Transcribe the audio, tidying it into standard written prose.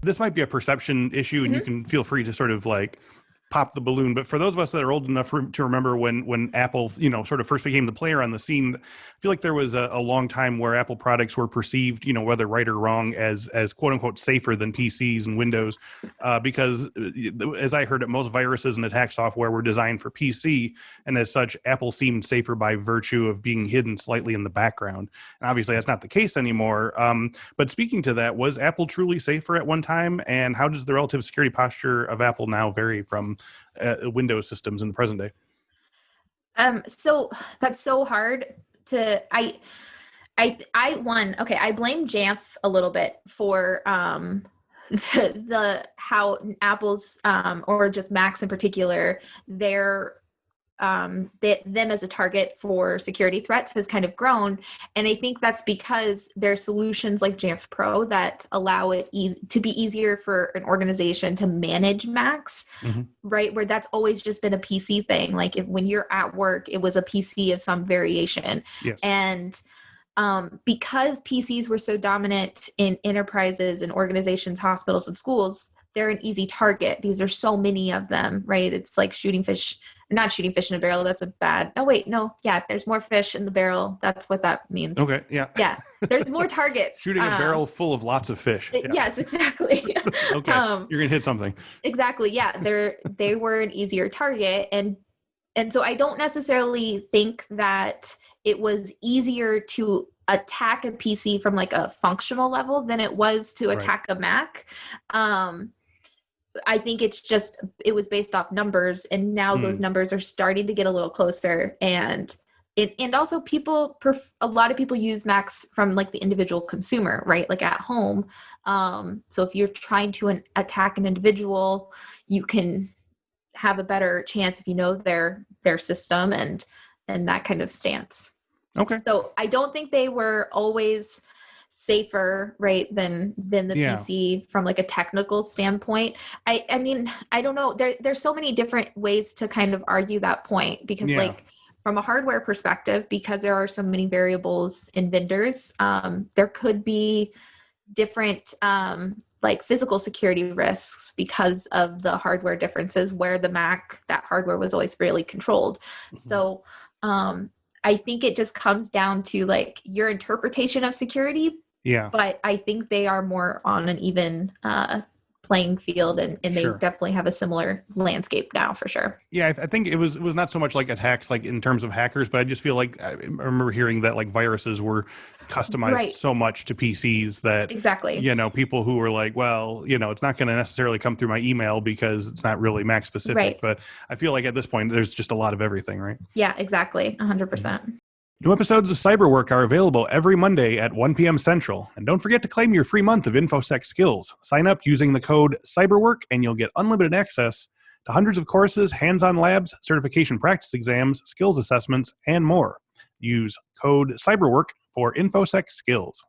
this might be a perception issue, and you can feel free to sort of like pop the balloon. But for those of us that are old enough to remember when Apple, sort of first became the player on the scene, I feel like there was a long time where Apple products were perceived, whether right or wrong, as quote unquote safer than PCs and Windows, because as I heard it, most viruses and attack software were designed for PC, and as such, Apple seemed safer by virtue of being hidden slightly in the background. And obviously, that's not the case anymore. But speaking to that, was Apple truly safer at one time, and how does the relative security posture of Apple now vary from Windows systems in the present day? So that's so hard to, I blame Jamf a little bit for, how Apple's, or just Macs in particular, them as a target for security threats has kind of grown. And I think that's because there's solutions like Jamf Pro that allow it to be easier for an organization to manage Macs, right? Where that's always just been a PC thing. Like when you're at work, it was a PC of some variation. Yes. And because PCs were so dominant in enterprises and organizations, hospitals and schools, they're an easy target because there's so many of them, right? It's like not shooting fish in a barrel. That's there's more fish in the barrel. That's what that means. Okay, yeah. Yeah, there's more targets. Shooting a barrel full of lots of fish. Yeah. Yes, exactly. Okay, you're going to hit something. Exactly, yeah. They were an easier target. And so I don't necessarily think that it was easier to attack a PC from like a functional level than it was to attack a Mac. I think it was based off numbers, and now those numbers are starting to get a little closer. And also a lot of people use Macs from like the individual consumer, right? Like at home. So if you're trying to attack an individual, you can have a better chance if you know their system and that kind of stance. Okay. So I don't think they were always safer, right, than the PC from like a technical standpoint. I mean, I don't know. There's so many different ways to kind of argue that point, because like from a hardware perspective, because there are so many variables in vendors, there could be different like physical security risks because of the hardware differences, where the Mac, that hardware was always really controlled. So I think it just comes down to like your interpretation of security. Yeah. But I think they are more on an even playing field, and they definitely have a similar landscape now for sure. Yeah, I think it was not so much like attacks like in terms of hackers, but I just feel like I remember hearing that like viruses were customized so much to PCs that people who were like, well, it's not going to necessarily come through my email because it's not really Mac specific. Right. But I feel like at this point there's just a lot of everything, right? Yeah, exactly. 100%. New episodes of Cyberwork are available every Monday at 1 p.m. Central. And don't forget to claim your free month of Infosec skills. Sign up using the code CYBERWORK and you'll get unlimited access to hundreds of courses, hands-on labs, certification practice exams, skills assessments, and more. Use code CYBERWORK for Infosec skills.